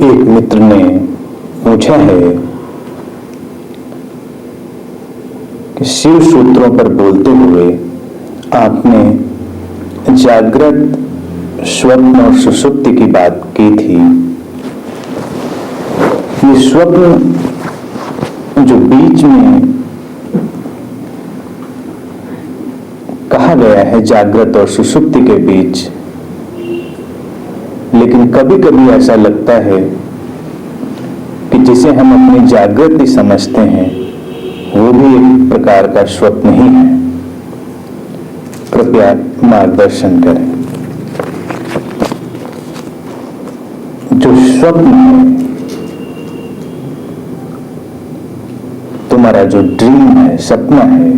एक मित्र ने पूछा है कि शिव सूत्रों पर बोलते हुए आपने जागृत, स्वप्न और सुषुप्ति की बात की थी। ये स्वप्न जो बीच में कहा गया है जागृत और सुषुप्ति के बीच, लेकिन कभी कभी ऐसा लगता है कि जिसे हम अपनी जागृति समझते हैं वो भी एक प्रकार का स्वप्न ही है। कृपया मार्गदर्शन करें। जो स्वप्न है, तुम्हारा जो ड्रीम है, सपना है,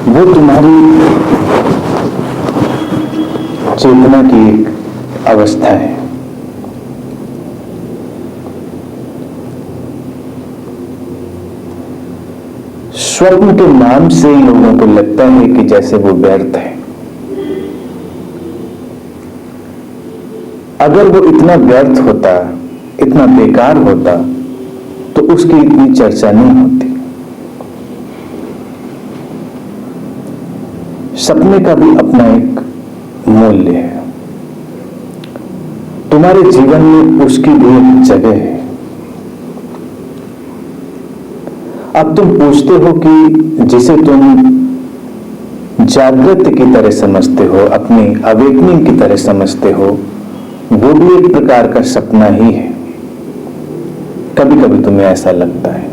वो तुम्हारी चेतना की एक अवस्था है। स्वप्न के नाम से लोगों को लगता है कि जैसे वो व्यर्थ है। अगर वो इतना व्यर्थ होता, इतना बेकार होता, तो उसकी इतनी चर्चा नहीं होती। सपने का भी अपना एक मूल्य है। तुम्हारे जीवन में उसकी भी एक जगह है। अब तुम पूछते हो कि जिसे तुम जागृत की तरह समझते हो, अपनी अवेकनिंग की तरह समझते हो, वो भी एक प्रकार का सपना ही है। कभी कभी तुम्हें ऐसा लगता है।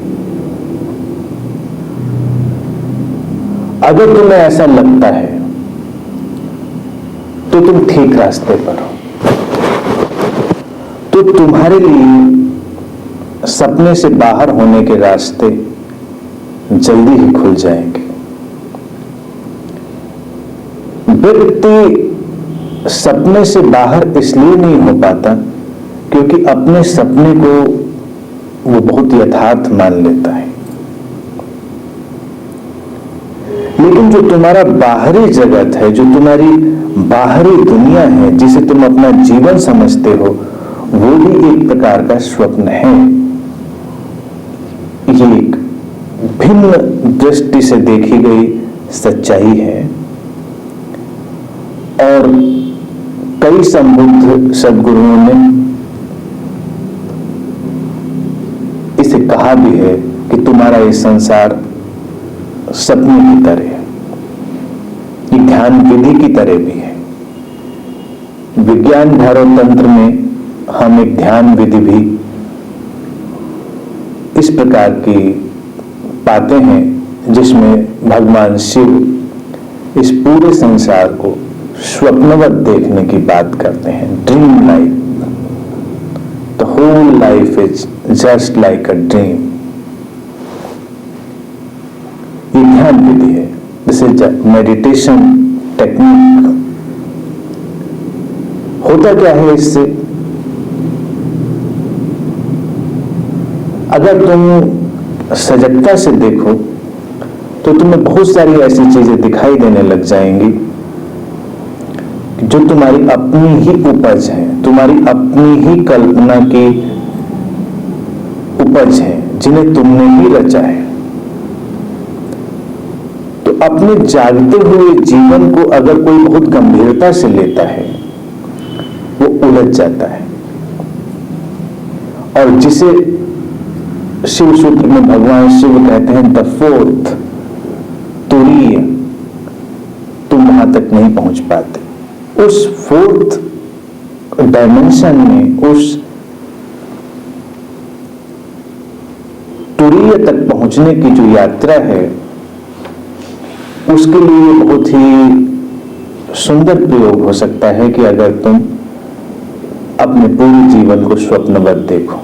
अगर तुम्हें ऐसा लगता है तो तुम ठीक रास्ते पर हो। तो तुम्हारे लिए सपने से बाहर होने के रास्ते जल्दी ही खुल जाएंगे। व्यक्ति सपने से बाहर इसलिए नहीं हो पाता क्योंकि अपने सपने को वो बहुत यथार्थ मान लेता है। लेकिन जो तुम्हारा बाहरी जगत है, जो तुम्हारी बाहरी दुनिया है, जिसे तुम अपना जीवन समझते हो, वो भी एक प्रकार का स्वप्न है। ये एक भिन्न दृष्टि से देखी गई सच्चाई है। और कई संबुद्ध सद्गुरुओं ने इसे कहा भी है कि तुम्हारा ये संसार सपने की तरह है, ये ध्यान विधि की तरह भी है। विज्ञान भैरव तंत्र में हम एक ध्यान विधि भी इस प्रकार की पाते हैं जिसमें भगवान शिव इस पूरे संसार को स्वप्नवत देखने की बात करते हैं। Dream life, the whole life is just like a dream. ये ध्यान विधि है, दिस इज मेडिटेशन टेक्निक। होता क्या है इससे? अगर तुम सजगता से देखो तो तुम्हें बहुत सारी ऐसी चीजें दिखाई देने लग जाएंगी जो तुम्हारी अपनी ही उपज है, तुम्हारी अपनी ही कल्पना की उपज है, जिन्हें तुमने ही रचा है। तो अपने जागते हुए जीवन को अगर कोई बहुत गंभीरता से लेता है, वो उलझ जाता है। और जिसे शिव सूत्र में भगवान शिव कहते हैं द फोर्थ तुरीय, तुम वहां तक नहीं पहुंच पाते। उस फोर्थ डायमेंशन में, उस तुरीय तक पहुंचने की जो यात्रा है, उसके लिए बहुत ही सुंदर प्रयोग हो सकता है कि अगर तुम अपने पूरे जीवन को स्वप्नवत देखो।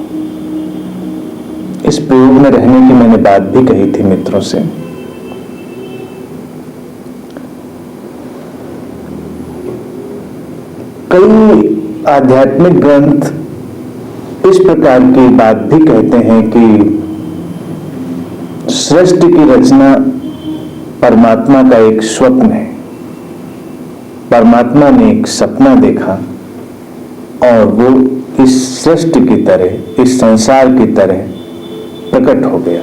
इस प्रयोग में रहने की मैंने बात भी कही थी मित्रों से। कई आध्यात्मिक ग्रंथ इस प्रकार की बात भी कहते हैं कि सृष्टि की रचना परमात्मा का एक स्वप्न है। परमात्मा ने एक सपना देखा और वो इस सृष्टि की तरह, इस संसार की तरह प्रकट हो गया।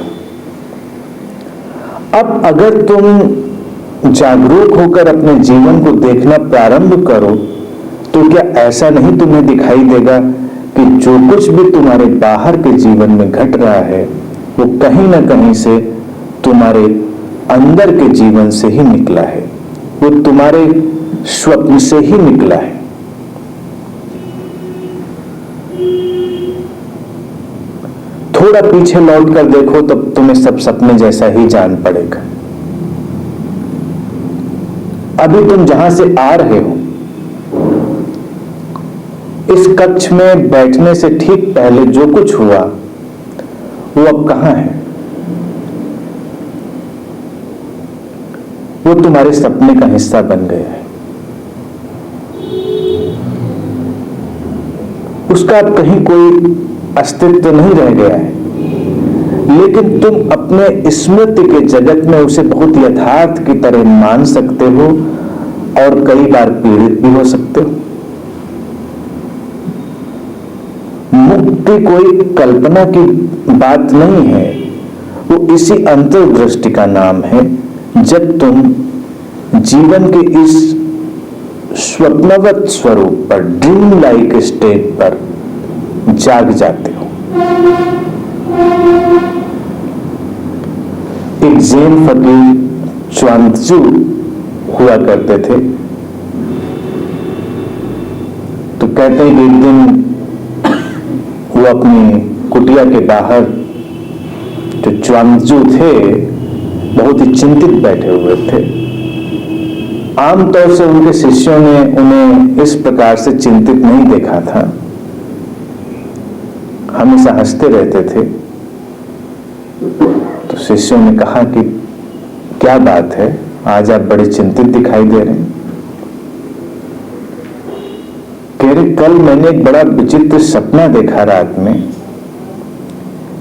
अब अगर तुम जागरूक होकर अपने जीवन को देखना प्रारंभ करो तो क्या ऐसा नहीं तुम्हें दिखाई देगा कि जो कुछ भी तुम्हारे बाहर के जीवन में घट रहा है वो कहीं ना कहीं से तुम्हारे अंदर के जीवन से ही निकला है, वो तुम्हारे स्वप्न से ही निकला है। थोड़ा पीछे लौट कर देखो तब तुम्हें सब सपने जैसा ही जान पड़ेगा। अभी तुम जहां से आ रहे हो, इस कक्ष में बैठने से ठीक पहले जो कुछ हुआ वो अब कहां है? वो तुम्हारे सपने का हिस्सा बन गया है। उसका अब कहीं कोई अस्तित्व नहीं रह गया है, लेकिन तुम अपने स्मृति के जगत में उसे बहुत यथार्थ की तरह मान सकते हो और कई बार पीड़ित भी हो सकते हो। मुक्ति कोई कल्पना की बात नहीं है, वो इसी अंतर्दृष्टि का नाम है जब तुम जीवन के इस स्वप्नवत स्वरूप पर, ड्रीम लाइक स्टेट पर जाग जाते हो। एक जैन फकीर च्वांगत्जू हुआ करते थे। तो कहते हैं कि एक दिन वो अपनी कुटिया के बाहर जो च्वांगत्जू थे बहुत ही चिंतित बैठे हुए थे। आमतौर से उनके शिष्यों ने उन्हें इस प्रकार से चिंतित नहीं देखा था, हमेशा हंसते रहते थे। तो शिष्यों ने कहा कि क्या बात है, आज आप बड़े चिंतित दिखाई दे रहे हैं। कह रहे कल मैंने एक बड़ा विचित्र सपना देखा रात में।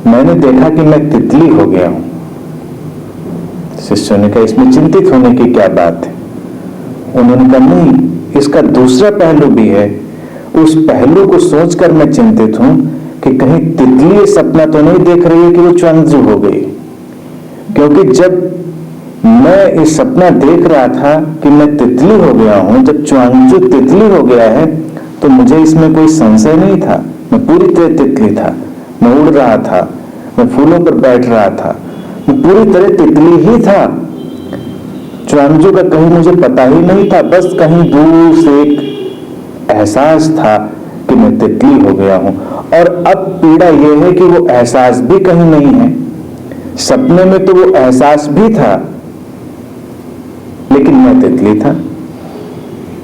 मैंने देखा कि मैं तितली हो गया हूं। शिष्यों ने कहा इसमें चिंतित होने की क्या बात है? उन्होंने कहा नहीं, इसका दूसरा पहलू भी है। उस पहलू को सोचकर मैं चिंतित हूं कि कहीं तितली सपना तो नहीं देख रही है कि वो च्वांगत्जू हो गई। क्योंकि जब मैं इस सपना देख रहा था कि मैं तितली हो गया हूं, जब च्वांगत्जू तितली हो गया है तो मुझे इसमें कोई संशय नहीं था। मैं पूरी तरह तितली था, मैं उड़ रहा था, मैं फूलों पर बैठ रहा था, मैं पूरी तरह तितली ही था। च्वांगत्जू का कहीं मुझे पता ही नहीं था, बस कहीं दूर से एक एहसास था कि मैं तितली हो गया हूं। और अब पीड़ा यह है कि वो एहसास भी कहीं नहीं है। सपने में तो वो एहसास भी था, लेकिन मैं तितली था।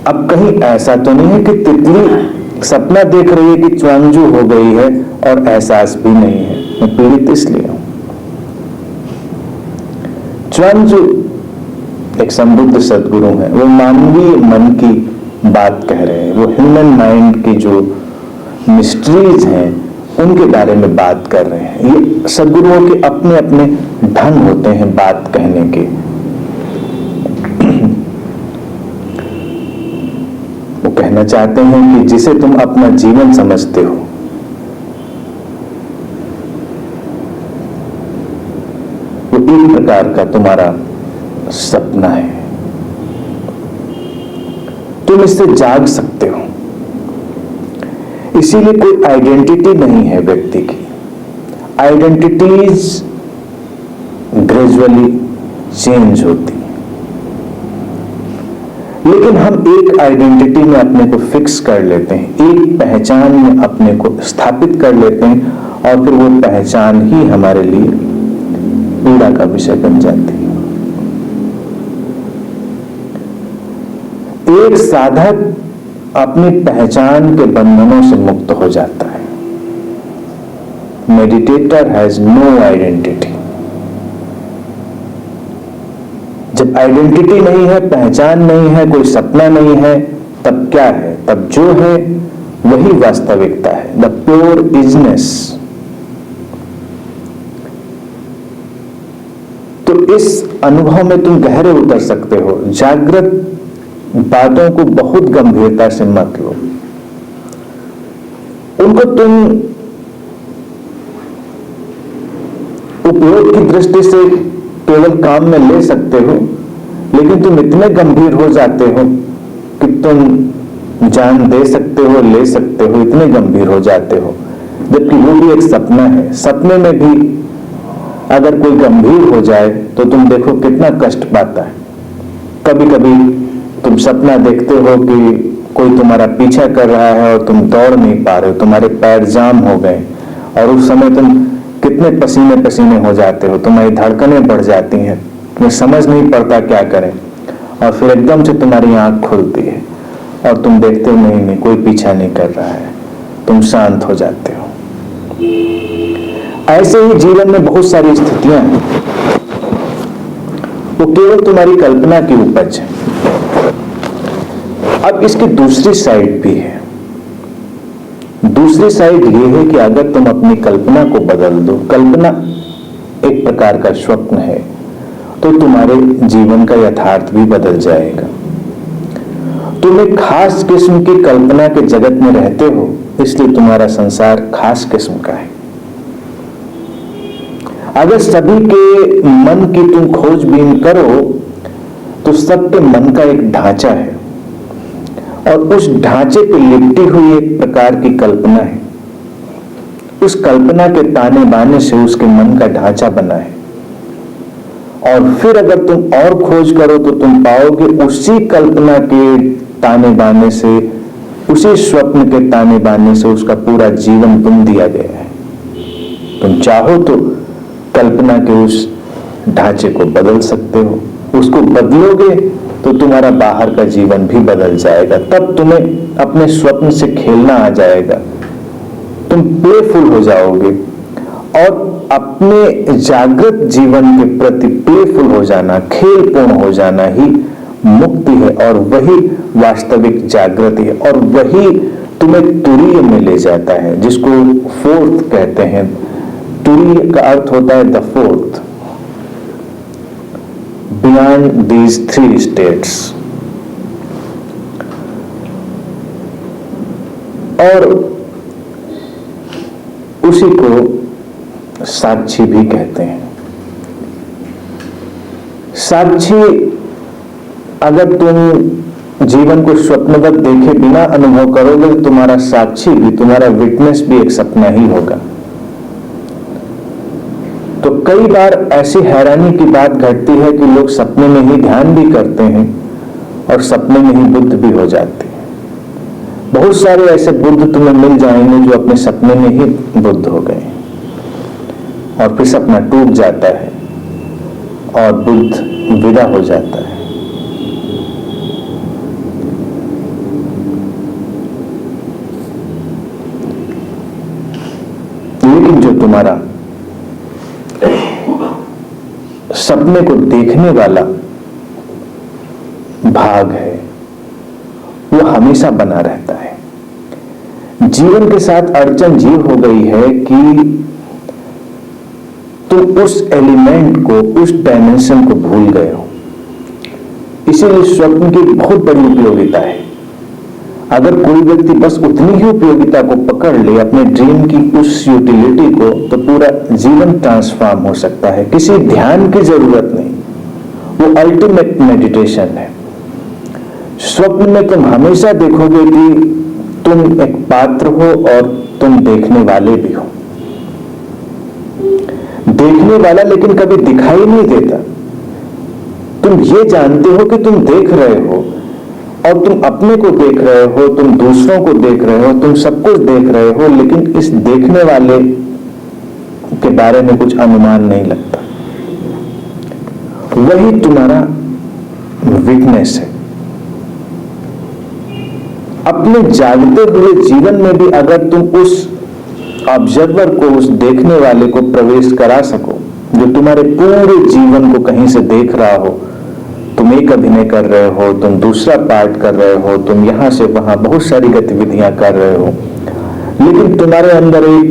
अब कहीं ऐसा तो नहीं है कि तितली सपना देख रही है कि च्वांगत्जू हो गई है और एहसास भी नहीं है। मैं पीड़ित इसलिए हूं। च्वांगत्जू एक संबुद्ध सदगुरु हैं, वो मानवीय मन की बात कह रहे हैं। वो ह्यूमन माइंड की जो मिस्ट्रीज हैं उनके बारे में बात कर रहे हैं। ये सदगुरुओं के अपने अपने ढंग होते हैं बात कहने के। वो कहना चाहते हैं कि जिसे तुम अपना जीवन समझते हो वो एक प्रकार का तुम्हारा सपना है। तुम इससे जाग सकते हो। इसीलिए कोई आइडेंटिटी नहीं है व्यक्ति की। आइडेंटिटीज ग्रेजुअली चेंज होती, लेकिन हम एक आइडेंटिटी में अपने को फिक्स कर लेते हैं, एक पहचान में अपने को स्थापित कर लेते हैं और फिर वो पहचान ही हमारे लिए पीड़ा का विषय बन जाती है। एक साधक अपनी पहचान के बंधनों से मुक्त हो जाता है। Meditator has no identity. जब आइडेंटिटी नहीं है, पहचान नहीं है, कोई सपना नहीं है, तब क्या है? तब जो है वही वास्तविकता है, द प्योर इजनेस। तो इस अनुभव में तुम गहरे उतर सकते हो। जागृत बातों को बहुत गंभीरता से मत लो। उनको तुम उपयोग की दृष्टि से केवल काम में ले सकते हो, लेकिन तुम इतने गंभीर हो जाते हो कि तुम जान दे सकते हो, ले सकते हो, इतने गंभीर हो जाते हो, जबकि वो भी एक सपना है। सपने में भी अगर कोई गंभीर हो जाए तो तुम देखो कितना कष्ट पाता है। कभी कभी तुम सपना देखते हो कि कोई तुम्हारा पीछा कर रहा है और तुम दौड़ नहीं पा रहे हो, तुम्हारे पैर जाम हो गए, और उस समय तुम कितने पसीने पसीने हो जाते हो, तुम्हारी धड़कनें बढ़ जाती हैं, तुम्हें समझ नहीं पड़ता क्या करें, और फिर एकदम से तुम्हारी आंख खुलती है और तुम देखते हो नहीं कोई पीछा नहीं कर रहा है, तुम शांत हो जाते हो। ऐसे ही जीवन में बहुत सारी स्थितियां हैं, वो केवल तुम्हारी कल्पना की उपज है। अब इसकी दूसरी साइड भी है। दूसरी साइड ये है कि अगर तुम अपनी कल्पना को बदल दो, कल्पना एक प्रकार का स्वप्न है, तो तुम्हारे जीवन का यथार्थ भी बदल जाएगा। तुम एक खास किस्म की कल्पना के जगत में रहते हो, इसलिए तुम्हारा संसार खास किस्म का है। अगर सभी के मन की तुम खोजबीन करो तो सबके मन का एक ढांचा है, और उस ढांचे पर लिपटी हुई एक प्रकार की कल्पना है। उस कल्पना के ताने बाने से उसके मन का ढांचा बना है, और फिर अगर तुम और खोज करो तो तुम पाओगे उसी कल्पना के ताने बाने से, उसी स्वप्न के ताने बाने से उसका पूरा जीवन बुन दिया गया है। तुम चाहो तो कल्पना के उस ढांचे को बदल सकते हो, उसको बदलोगे तो तुम्हारा बाहर का जीवन भी बदल जाएगा। तब तुम्हें अपने स्वप्न से खेलना आ जाएगा, तुम प्लेफुल हो जाओगे, और अपने जागृत जीवन के प्रति प्लेफुल हो जाना, खेलपूर्ण हो जाना ही मुक्ति है, और वही वास्तविक जागृति है, और वही तुम्हें तुरीय में ले जाता है, जिसको फोर्थ कहते हैं। तुरीय का अर्थ होता है the fourth, beyond these three states. और उसी को साक्षी भी कहते हैं। साक्षी, अगर तुम जीवन को स्वप्नवत देखे बिना अनुभव करोगे तो तुम्हारा साक्षी भी, तुम्हारा विटनेस भी एक सपना ही होगा। तो कई बार ऐसी हैरानी की बात घटती है कि लोग सपने में ही ध्यान भी करते हैं और सपने में ही बुद्ध भी हो जाते हैं। बहुत सारे ऐसे बुद्ध तुम्हें मिल जाएंगे जो अपने सपने में ही बुद्ध हो गए, और फिर सपना टूट जाता है और बुद्ध विदा हो जाता है। लेकिन जो तुम्हारा सपने को देखने वाला भाग है, वो हमेशा बना रहता है। जीवन के साथ अड़चन ये हो गई है कि तुम उस एलिमेंट को, उस डायमेंशन को भूल गए हो। इसीलिए स्वप्न की बहुत बड़ी उपयोगिता है। अगर कोई व्यक्ति बस उतनी ही उपयोगिता को पकड़ ले, अपने ड्रीम की उस यूटिलिटी को, तो पूरा जीवन ट्रांसफॉर्म हो सकता है। किसी ध्यान की जरूरत नहीं, वो अल्टीमेट मेडिटेशन है। स्वप्न में तुम हमेशा देखोगे कि तुम एक पात्र हो और तुम देखने वाले भी हो। देखने वाला लेकिन कभी दिखाई नहीं देता। तुम ये जानते हो कि तुम देख रहे हो, और तुम अपने को देख रहे हो, तुम दूसरों को देख रहे हो, तुम सब कुछ देख रहे हो, लेकिन इस देखने वाले के बारे में कुछ अनुमान नहीं लगता। वही तुम्हारा वीकनेस है। अपने जागते हुए जीवन में भी अगर तुम उस ऑब्जर्वर को, उस देखने वाले को प्रवेश करा सको, जो तुम्हारे पूरे जीवन को कहीं से देख रहा हो, तुम एक अभिनय कर रहे हो, तुम दूसरा पार्ट कर रहे हो, तुम यहां से वहां बहुत सारी गतिविधियां कर रहे हो, लेकिन तुम्हारे अंदर एक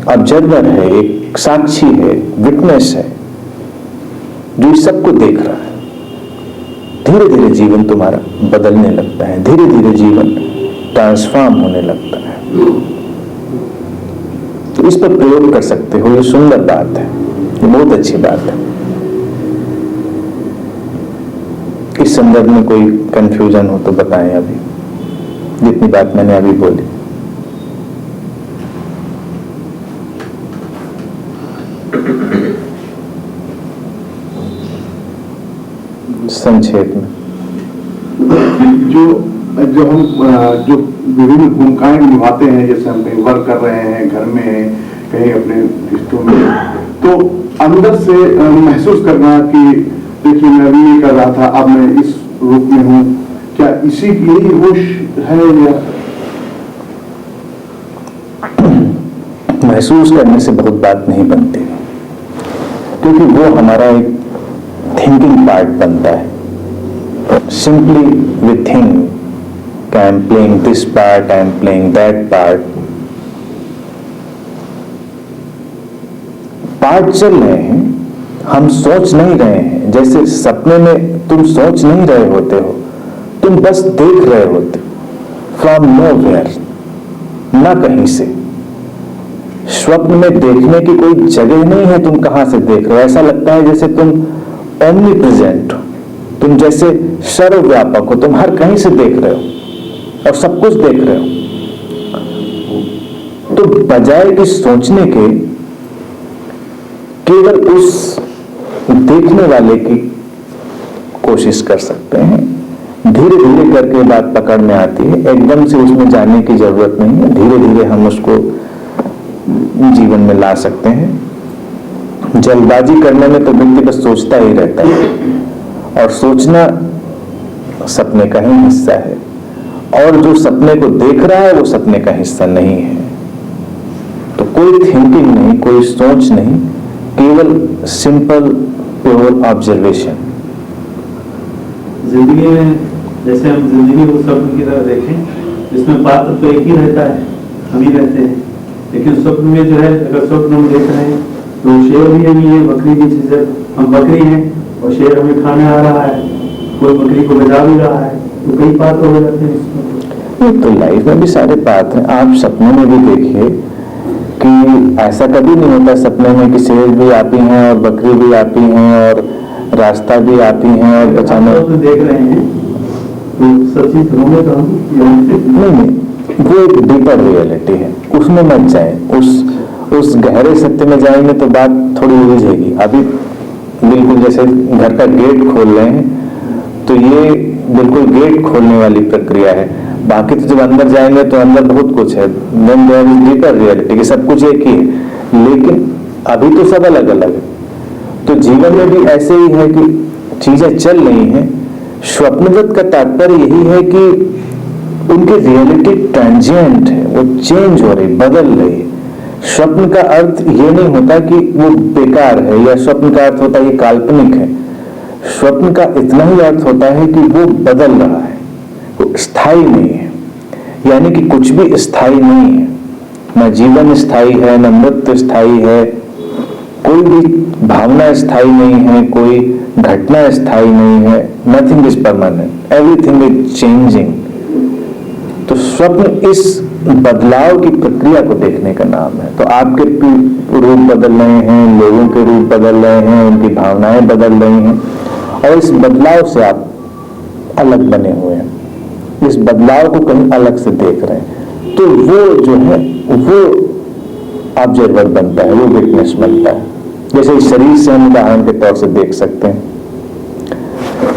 ऑब्जर्वर है, एक साक्षी है, विटनेस है, जो इस सबको देख रहा है। धीरे धीरे जीवन तुम्हारा बदलने लगता है, धीरे धीरे जीवन ट्रांसफॉर्म होने लगता है। तो इस पर प्रयोग कर सकते हो, ये सुंदर बात है, ये बहुत अच्छी बात है। इस संदर्भ में कोई कंफ्यूजन हो तो बताएं अभी, जितनी बात मैंने अभी बोली। संक्षेप में जो हम जो विभिन्न भूमिकाएं निभाते हैं, जैसे हम कहीं वर्क कर रहे हैं, घर में हैं, कहीं अपने रिश्तों में, तो अंदर से महसूस करना कि देखिए मैं अभी ये कर रहा था, अब मैं इस रूप में हूँ, क्या इसी यही होश है? या महसूस करने से बहुत बात नहीं बनती, क्योंकि वो हमारा एक थिंकिंग पार्ट बनता है। Simply we think I am playing this part, I am playing that part. Part चल रहे हैं, हम सोच नहीं रहे हैं। जैसे सपने में तुम सोच नहीं रहे होते हो, तुम बस देख रहे होते हो फ्रॉम नोवेयर, ना कहीं से। स्वप्न में देखने की कोई जगह नहीं है, तुम कहां से देख रहे हो। ऐसा लगता है जैसे तुम ओमनी प्रेजेंट हो, तुम जैसे सर्वव्यापक हो, तुम हर कहीं से देख रहे हो और सब कुछ देख रहे हो। तो बजाय कि सोचने के केवल उस देखने वाले की कोशिश कर सकते हैं। धीरे धीरे करके बात पकड़ में आती है, एकदम से उसमें जाने की जरूरत नहीं है। धीरे धीरे हम उसको जीवन में ला सकते हैं। जल्दबाजी करने में तो व्यक्ति बस सोचता ही रहता है, और सोचना सपने का ही हिस्सा है, और जो सपने को देख रहा है वो सपने का हिस्सा नहीं है। तो कोई थिंकिंग नहीं, कोई सोच नहीं, केवल सिंपल प्योर ऑब्जर्वेशन। जिंदगी में जैसे हम जिंदगी को स्वप्न की तरह देखें, जिसमें पात्र तो एक ही रहता है, हम ही रहते हैं, लेकिन स्वप्न में जो है, अगर स्वप्न हम देख रहे हैं तो शेर भी नहीं है, बकरी भी चीज़, हम बकरी हैं और शेर हमें खाने आ रहा है, कोई बकरी को बजा भी रहा है, तो कई पात्र हो जाते हैं इसमें। तो लाइफ में भी सारे पात्र हैं। आप सपने में भी देखिए कि ऐसा कभी नहीं होता सपने में कि शेर भी आती हैं और बकरी भी आती हैं और रास्ता भी आती हैं और बचाने देख रहे हैं तो सचित होंगे तो नहीं, वो एक डीपर रियलिटी है, उसमें मत जाए। उस गहरे सत्य में जाएंगे तो बात थोड़ी उलझेगी। अभी बिल्कुल जैसे घर का गेट खोल रहे हैं, तो ये बिल्कुल गेट खोलने वाली प्रक्रिया है। बाकी तो जब अंदर जाएंगे तो अंदर बहुत कुछ है, then there is deeper reality, सब कुछ एक ही है, लेकिन अभी तो सब अलग अलग है। तो जीवन में भी ऐसे ही है कि चीजें चल रही हैं। स्वप्नवत का तात्पर्य यही है कि उनकी रियलिटी ट्रांजिएंट है, वो चेंज हो रही, बदल रही है। स्वप्न का अर्थ ये नहीं होता कि वो बेकार है, या स्वप्न का अर्थ होता है ये काल्पनिक है। स्वप्न का इतना ही अर्थ होता है कि वो बदल रहा है, वो स्थायी नहीं है। यानी कि कुछ भी स्थायी नहीं है, न जीवन स्थायी है, न मृत्यु स्थायी है, कोई भी भावना स्थायी नहीं है, कोई घटना स्थायी नहीं है। Nothing is permanent, everything is changing. तो स्वप्न इस बदलाव की प्रक्रिया को देखने का नाम है। तो आपके रूप बदल रहे हैं, लोगों के रूप बदल रहे हैं, उनकी भावनाएं बदल रही हैं, और इस बदलाव से आप अलग बने हुए हैं, इस बदलाव को कहीं अलग से देख रहे हैं। तो वो जो है वो ऑब्जर्वर बनता है, वो विटनेस बनता है। जैसे इस शरीर से हम उदाहरण के तौर से देख सकते हैं,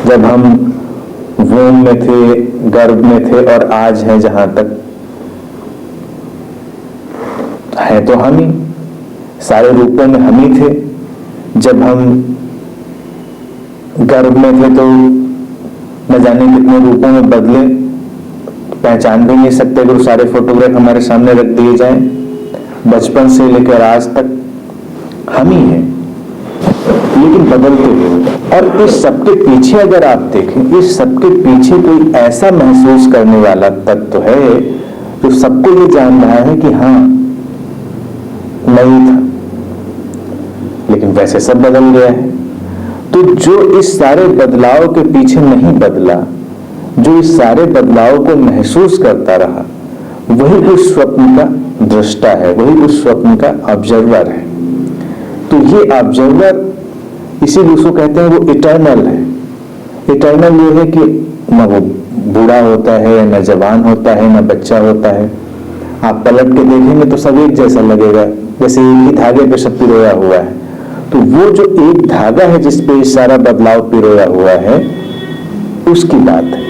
जब हम वोम में थे, गर्भ में थे, और आज हैं जहां तक है, तो हम ही सारे रूपों में हम ही थे। जब हम गर्भ में थे तो न जाने कितने रूपों में बदले, पहचान भी नहीं सकते अगर सारे फोटोग्राफ हमारे सामने रख दिए जाएं। बचपन से लेकर आज तक हम ही हैं, लेकिन बदलते हुए। और इस सबके पीछे अगर आप देखें, इस सबके पीछे कोई ऐसा महसूस करने वाला तत्व है जो सबको ये जान रहा है कि हाँ नहीं था, लेकिन वैसे सब बदल गया है। तो तो जो इस सारे बदलाव के पीछे नहीं बदला, जो इस सारे बदलाव को महसूस करता रहा, वही उस स्वप्न का दृष्टा है, वही उस स्वप्न का ऑब्जर्वर है। तो ये ऑब्जर्वर, इसीलिए उसको कहते हैं वो इटर्नल है। इटर्नल ये है कि न वो बूढ़ा होता है, न जवान होता है, न बच्चा होता है। आप पलट के देखेंगे तो सब एक जैसा लगेगा, जैसे एक ही धागे पे सब पिरोया हुआ है। तो वो जो एक धागा है जिस पे सारा बदलाव पिरोया हुआ है, उसकी बात है।